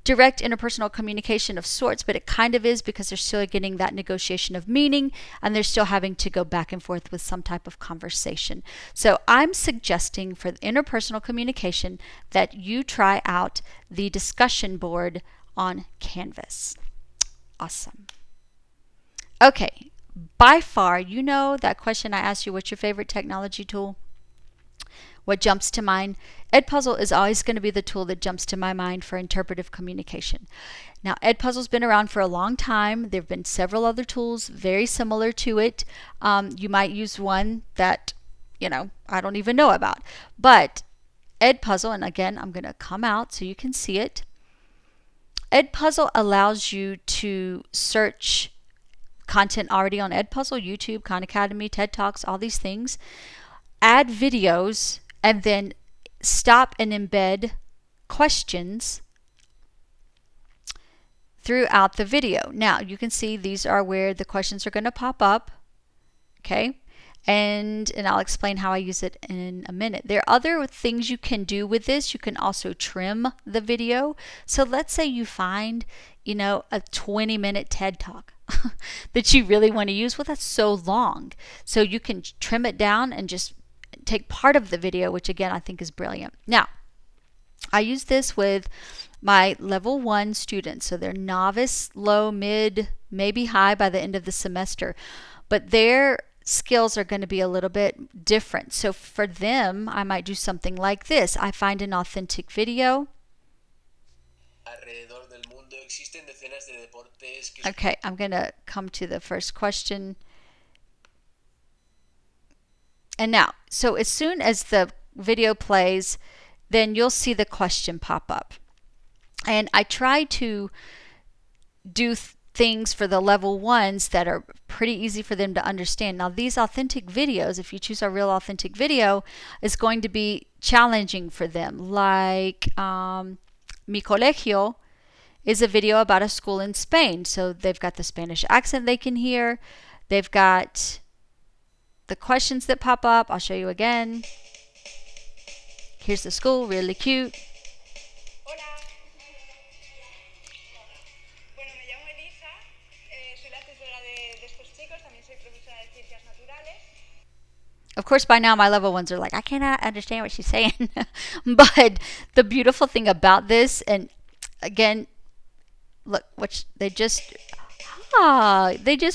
direct interpersonal communication of sorts, but it kind of is, because they're still getting that negotiation of meaning, and they're still having to go back and forth with some type of conversation. So I'm suggesting for interpersonal communication that you try out the discussion board on Canvas. Awesome. Okay, by far, you know that question I asked you, what's your favorite technology tool? What jumps to mind? EdPuzzle is always going to be the tool that jumps to my mind for interpretive communication. Now, EdPuzzle's been around for a long time. There have been several other tools very similar to it. You might use one that, you know, I don't even know about. But EdPuzzle, and again, I'm going to come out so you can see it. EdPuzzle allows you to search content already on EdPuzzle, YouTube, Khan Academy, TED Talks, all these things. Add videos, and then stop and embed questions throughout the video. Now, you can see these are where the questions are going to pop up, okay? And I'll explain how I use it in a minute. There are other things you can do with this. You can also trim the video. So let's say you find, you know, a 20-minute TED Talk that you really want to use. Well, that's so long. So you can trim it down and just take part of the video, which again I think is brilliant. Now, I use this with my level 1 students. So they're novice, low, mid, maybe high by the end of the semester. But their skills are going to be a little bit different. So for them, I might do something like this. I find an authentic video. Okay, I'm going to come to the first question. And now, so as soon as the video plays, then you'll see the question pop up. And I try to do things for the level 1s that are pretty easy for them to understand. Now, these authentic videos, if you choose a real authentic video, is going to be challenging for them. Like Mi Colegio is a video about a school in Spain. So they've got the Spanish accent they can hear. They've got the questions that pop up. I'll show you again. Here's the school, really cute. Hola. Bueno, me llamo Elisa, soy la tutora de estos chicos, también soy profesora de ciencias naturales. Of course, by now my level 1s are like, I cannot understand what she's saying. But the beautiful thing about this, and again, look, they just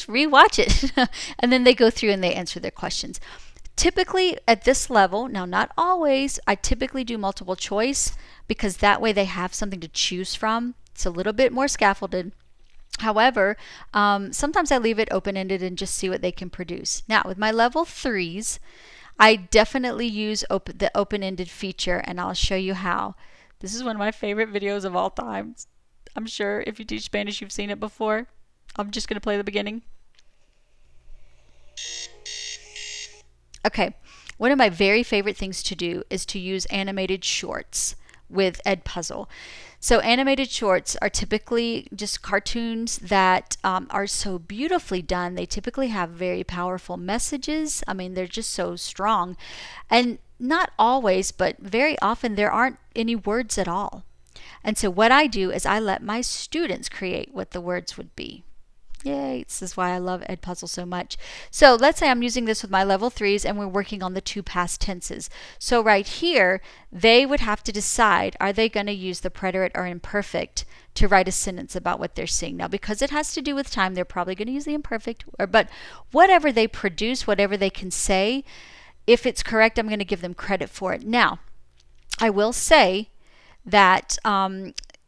rewatch it. And then they go through and they answer their questions. Typically at this level, now not always, I typically do multiple choice because that way they have something to choose from. It's a little bit more scaffolded. However, sometimes I leave it open-ended and just see what they can produce. Now with my level 3s, I definitely use the open-ended feature, and I'll show you how. This is one of my favorite videos of all time. I'm sure if you teach Spanish, you've seen it before. I'm just going to play the beginning. Okay, one of my very favorite things to do is to use animated shorts with EdPuzzle. So animated shorts are typically just cartoons that are so beautifully done. They typically have very powerful messages. I mean, they're just so strong. And not always, but very often there aren't any words at all. And so what I do is I let my students create what the words would be. Yay, this is why I love EdPuzzle so much. So let's say I'm using this with my level 3s and we're working on the 2 past tenses. So right here, they would have to decide, are they going to use the preterite or imperfect to write a sentence about what they're seeing? Now, because it has to do with time, they're probably going to use the imperfect, but whatever they produce, whatever they can say, if it's correct, I'm going to give them credit for it. Now, I will say that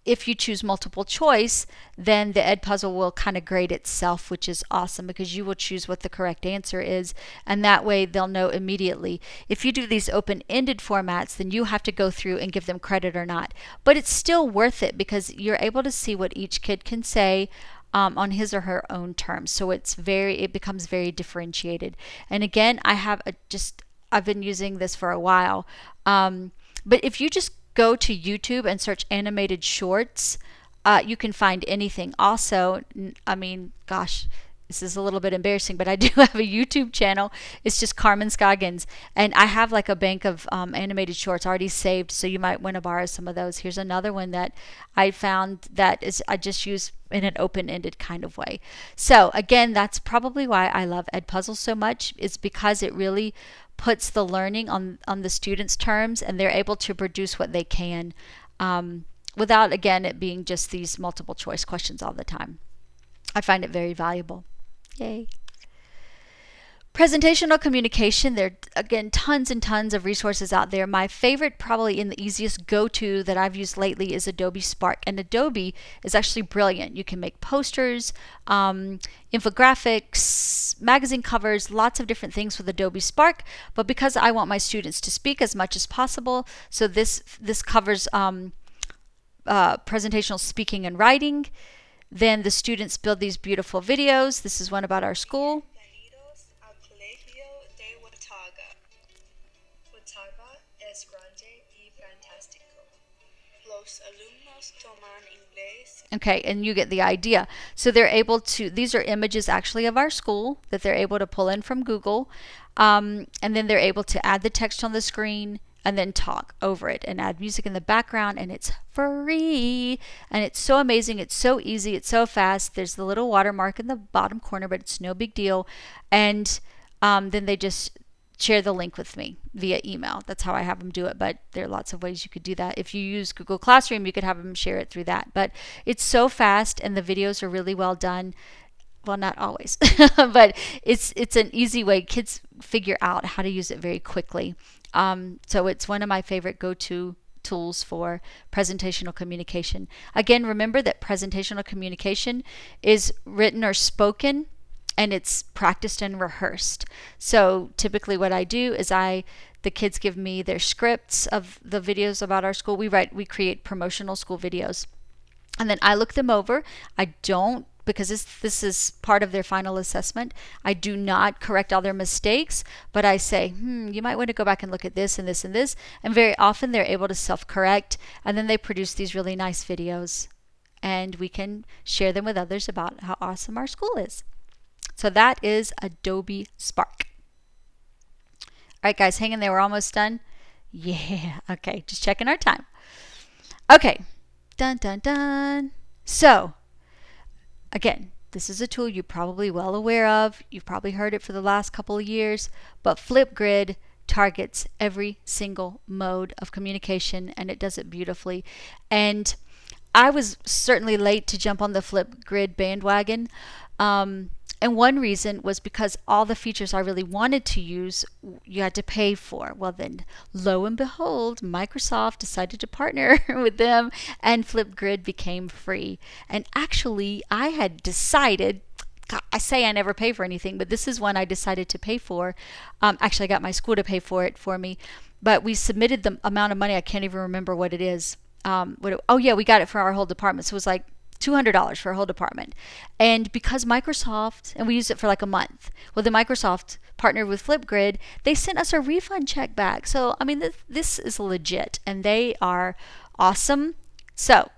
if you choose multiple choice, then the EdPuzzle will kind of grade itself, which is awesome because you will choose what the correct answer is, and that way they'll know immediately. If you do these open-ended formats, then you have to go through and give them credit or not. But it's still worth it because you're able to see what each kid can say on his or her own terms. So it becomes very differentiated. And again, I've been using this for a while. But if you just go to YouTube and search animated shorts, you can find anything. Also, I mean, gosh, this is a little bit embarrassing, but I do have a YouTube channel. It's just Carmen Scoggins, and I have like a bank of animated shorts already saved, so you might want to borrow some of those. Here's another one that I found that I just use in an open-ended kind of way. So again, that's probably why I love EdPuzzle so much. It's because it really puts the learning on the students' terms, and they're able to produce what they can without, again, it being just these multiple choice questions all the time. I find it very valuable. Yay. Presentational communication, there are, again, tons and tons of resources out there. My favorite, probably and the easiest go-to that I've used lately is Adobe Spark. And Adobe is actually brilliant. You can make posters, infographics, magazine covers, lots of different things with Adobe Spark. But because I want my students to speak as much as possible, so this covers presentational speaking and writing. Then the students build these beautiful videos. This is one about our school. Okay, and you get the idea. So they're able to, these are images actually of our school that they're able to pull in from Google. And then they're able to add the text on the screen and then talk over it and add music in the background, and it's free. And it's so amazing. It's so easy. It's so fast. There's the little watermark in the bottom corner, but it's no big deal. And then they just share the link with me via email. That's how I have them do it, but there are lots of ways you could do that. If you use Google Classroom, you could have them share it through that. But it's so fast and the videos are really well done. Well, not always, but it's an easy way. Kids figure out how to use it very quickly. So it's one of my favorite go-to tools for presentational communication. Again, remember that presentational communication is written or spoken, and it's practiced and rehearsed. So typically what I do is the kids give me their scripts of the videos about our school. We create promotional school videos. And then I look them over. I don't, because this is part of their final assessment, I do not correct all their mistakes, but I say, you might want to go back and look at this and this and this. And very often they're able to self-correct, and then they produce these really nice videos. And we can share them with others about how awesome our school is. So that is Adobe Spark. All right, guys, hang in there. We're almost done. Yeah, okay, just checking our time. Okay, dun, dun, dun. So, again, this is a tool you're probably well aware of. You've probably heard it for the last couple of years, but Flipgrid targets every single mode of communication, and it does it beautifully. And I was certainly late to jump on the Flipgrid bandwagon. And one reason was because all the features I really wanted to use, you had to pay for. Well, then, lo and behold, Microsoft decided to partner with them, and Flipgrid became free. And actually, I had decided, I say I never pay for anything, but this is one I decided to pay for. Actually, I got my school to pay for it for me. But we submitted the amount of money, I can't even remember what it is. We got it for our whole department. So it was like $200 for a whole department. And because Microsoft, and we used it for like a month, well, then Microsoft partnered with Flipgrid, they sent us a refund check back. So, I mean, this is legit, and they are awesome. So,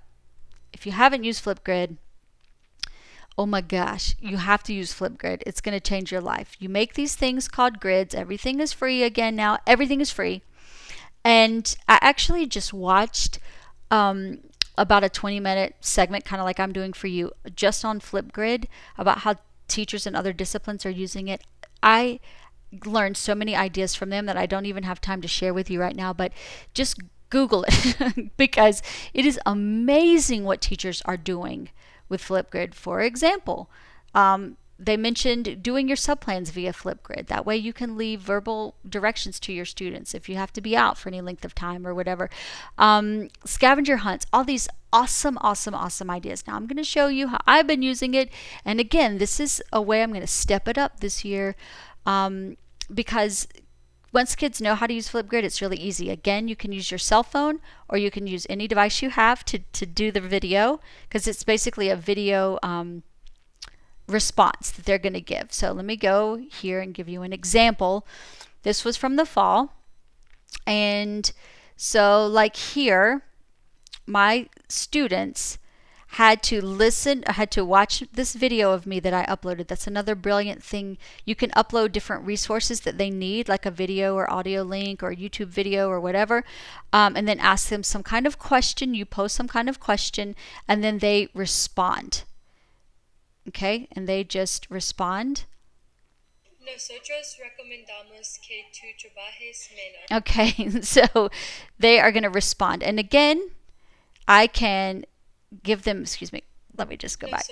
if you haven't used Flipgrid, oh my gosh, you have to use Flipgrid. It's going to change your life. You make these things called grids. Everything is free again now. Everything is free. And I actually just watched about a 20-minute segment, kind of like I'm doing for you, just on Flipgrid about how teachers in other disciplines are using it. I learned so many ideas from them that I don't even have time to share with you right now, but just Google it because it is amazing what teachers are doing with Flipgrid. For example, they mentioned doing your subplans via Flipgrid. That way you can leave verbal directions to your students if you have to be out for any length of time or whatever. Scavenger hunts, all these awesome ideas. Now I'm going to show you how I've been using it. And again, this is a way I'm going to step it up this year because once kids know how to use Flipgrid, it's really easy. Again, you can use your cell phone or you can use any device you have to do the video, because it's basically a video response that they're going to give. So let me go here and give you an example. This was from the fall. And so like here, my students had to watch this video of me that I uploaded. That's another brilliant thing. You can upload different resources that they need, like a video or audio link or YouTube video or whatever, and then ask them some kind of question. You post some kind of question, and then they respond. Okay, and they just respond. Nosotros recomendamos que tú trabajes menos. Okay, so they are going to respond. And again, I can give them, excuse me, let me just go back.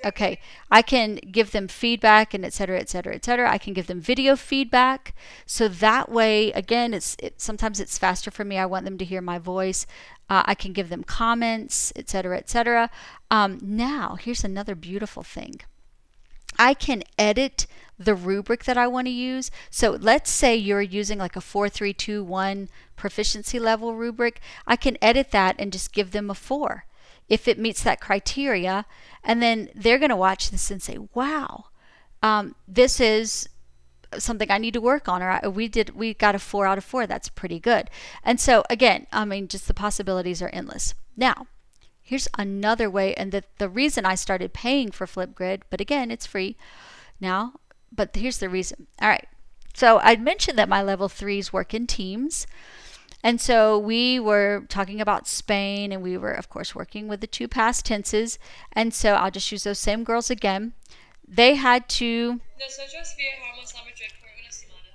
Okay, I can give them feedback and et cetera, et cetera, et cetera. I can give them video feedback. So that way, again, sometimes it's faster for me. I want them to hear my voice. I can give them comments, et cetera, et cetera. Now, here's another beautiful thing. I can edit the rubric that I want to use. So let's say you're using like a 4, 3, 2, 1 proficiency level rubric. I can edit that and just give them a 4 if it meets that criteria. And then they're going to watch this and say, wow, this is something I need to work on, or we got a 4 out of 4. That's pretty good. And so again, I mean, just the possibilities are endless. Now, here's another way, and the reason I started paying for Flipgrid, but again, it's free now, but here's the reason. All right, so I'd mentioned that my level 3s work in teams, and so we were talking about Spain, and we were, of course, working with the 2 past tenses, and so I'll just use those same girls again. They had to... Nosotros viajamos a Madrid por una semana.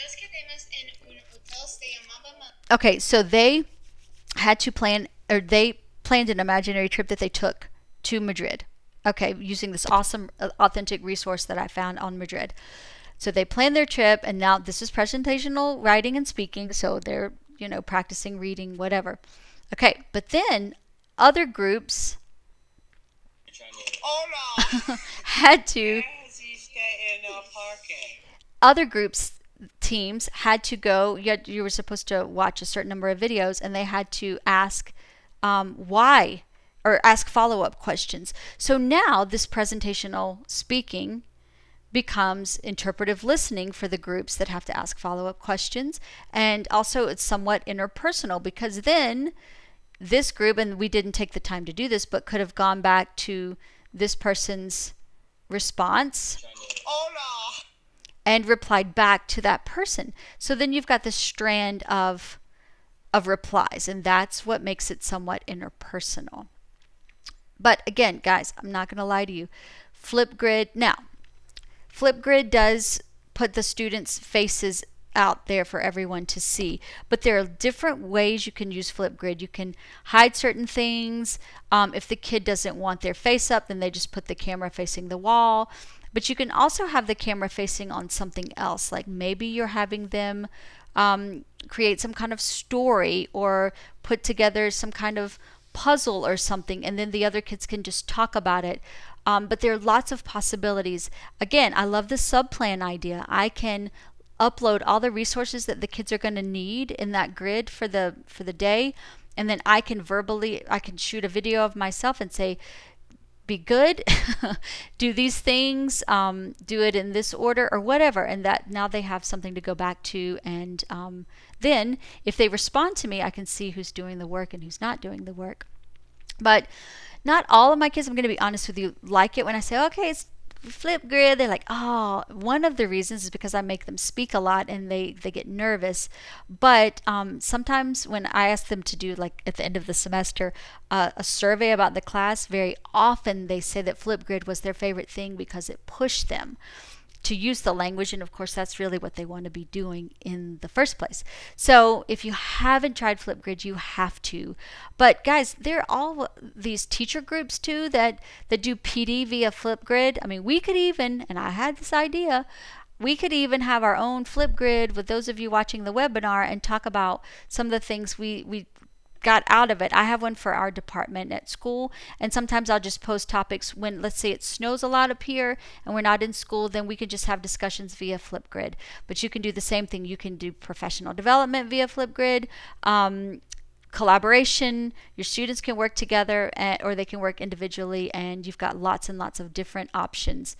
Nos quedamos en un hotel se llamaba Okay, so they had to plan, or they planned an imaginary trip that they took to Madrid. Okay, using this awesome, authentic resource that I found on Madrid. So they planned their trip, and now this is presentational writing and speaking, so they're, practicing reading, whatever. Okay, but then other groups Hola. had to, Hiciste en el parque? other groups, teams had to go, you were supposed to watch a certain number of videos, and they had to ask why, or ask follow-up questions. So now this presentational speaking becomes interpretive listening for the groups that have to ask follow-up questions. And also it's somewhat interpersonal, because then this group, and we didn't take the time to do this, but could have gone back to this person's response Hola. and replied back to that person. So then you've got this strand of replies, and that's what makes it somewhat interpersonal. But again, guys, I'm not going to lie to you. Flipgrid does put the students' faces out there for everyone to see, but there are different ways you can use Flipgrid. You can hide certain things. If the kid doesn't want their face up, then they just put the camera facing the wall. But you can also have the camera facing on something else, like maybe you're having them create some kind of story or put together some kind of puzzle or something, and then the other kids can just talk about it. But there are lots of possibilities. Again, I love the subplan idea. I can upload all the resources that the kids are going to need in that grid for the day, and then I can shoot a video of myself and say, be good, do these things, do it in this order or whatever, and that now they have something to go back to. And then if they respond to me, I can see who's doing the work and who's not doing the work. But not all of my kids, I'm going to be honest with you, like it when I say, okay, it's Flipgrid. They're like, oh, one of the reasons is because I make them speak a lot and they get nervous. But sometimes when I ask them to do, like at the end of the semester, a survey about the class, very often they say that Flipgrid was their favorite thing because it pushed them to use the language, and of course that's really what they want to be doing in the first place. So if you haven't tried Flipgrid, you have to. But guys, there are all these teacher groups too that do PD via Flipgrid. I mean, we could even, and I had this idea, we could even have our own Flipgrid with those of you watching the webinar and talk about some of the things we got out of it. I have one for our department at school, and sometimes I'll just post topics when, let's say, it snows a lot up here and we're not in school, then we can just have discussions via Flipgrid. But you can do the same thing. You can do professional development via Flipgrid, collaboration. Your students can work together, or they can work individually, and you've got lots and lots of different options.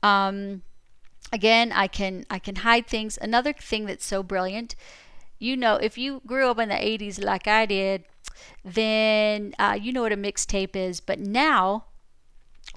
Again, I can hide things. Another thing that's so brilliant, if you grew up in the 80s like I did, then you know what a mixtape is. But now,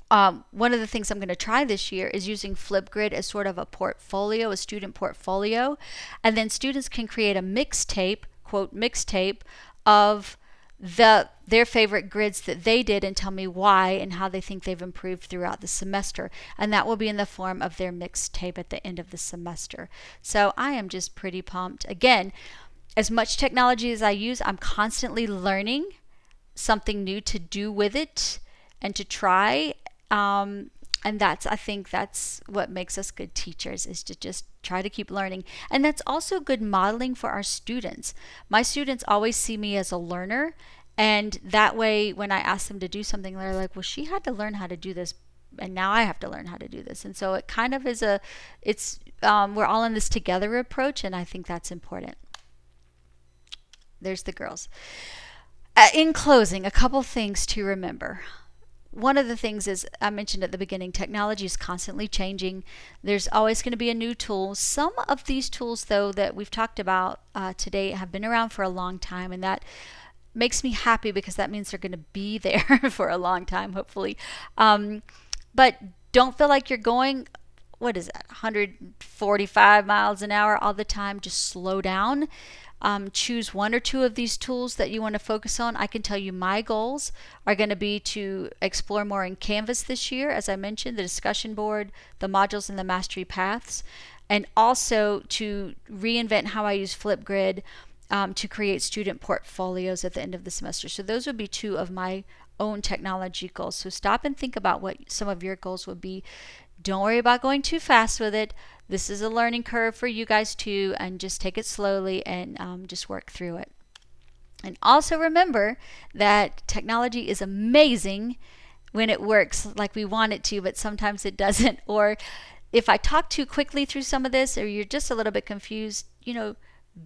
one of the things I'm going to try this year is using Flipgrid as sort of a portfolio, a student portfolio. And then students can create a mixtape, quote, mixtape of their favorite grids that they did and tell me why and how they think they've improved throughout the semester. And that will be in the form of their mixtape at the end of the semester. So I am just pretty pumped. Again, as much technology as I use, I'm constantly learning something new to do with it and to try. And I think that's what makes us good teachers, is to just try to keep learning. And that's also good modeling for our students. My students always see me as a learner, and that way when I ask them to do something, they're like, well, she had to learn how to do this, and now I have to learn how to do this. And so it kind of is we're all in this together approach, and I think that's important. There's the girls. In closing, a couple things to remember. One of the things is, I mentioned at the beginning, technology is constantly changing. There's always going to be a new tool. Some of these tools, though, that we've talked about today have been around for a long time, and that makes me happy because that means they're going to be there for a long time, hopefully. But don't feel like you're going, 145 miles an hour all the time. Just slow down. Choose one or two of these tools that you want to focus on. I can tell you my goals are going to be to explore more in Canvas this year. As I mentioned, the discussion board, the modules, and the mastery paths. and also to reinvent how I use Flipgrid to create student portfolios at the end of the semester. So those would be two of my own technology goals. So stop and think about what some of your goals would be. Don't worry about going too fast with it. This is a learning curve for you guys too, and just take it slowly and just work through it. And also remember that technology is amazing when it works like we want it to, but sometimes it doesn't. Or if I talk too quickly through some of this, or you're just a little bit confused,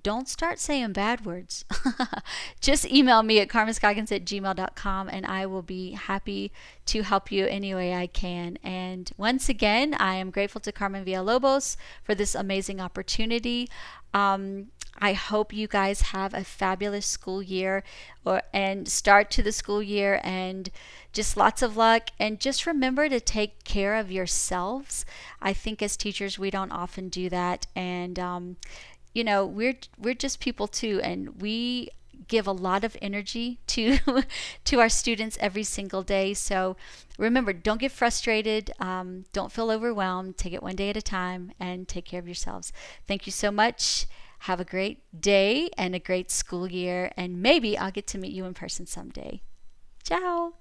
don't start saying bad words. Just email me at carmenscoggins@gmail.com and I will be happy to help you any way I can. And once again, I am grateful to Carmen Villalobos for this amazing opportunity. I hope you guys have a fabulous school year and start to the school year, and just lots of luck. And just remember to take care of yourselves. I think as teachers, we don't often do that. And, we're just people too, and we give a lot of energy to to our students every single day. So remember, don't get frustrated, don't feel overwhelmed. Take it one day at a time and take care of yourselves. Thank you so much. Have a great day and a great school year, and maybe I'll get to meet you in person someday. Ciao.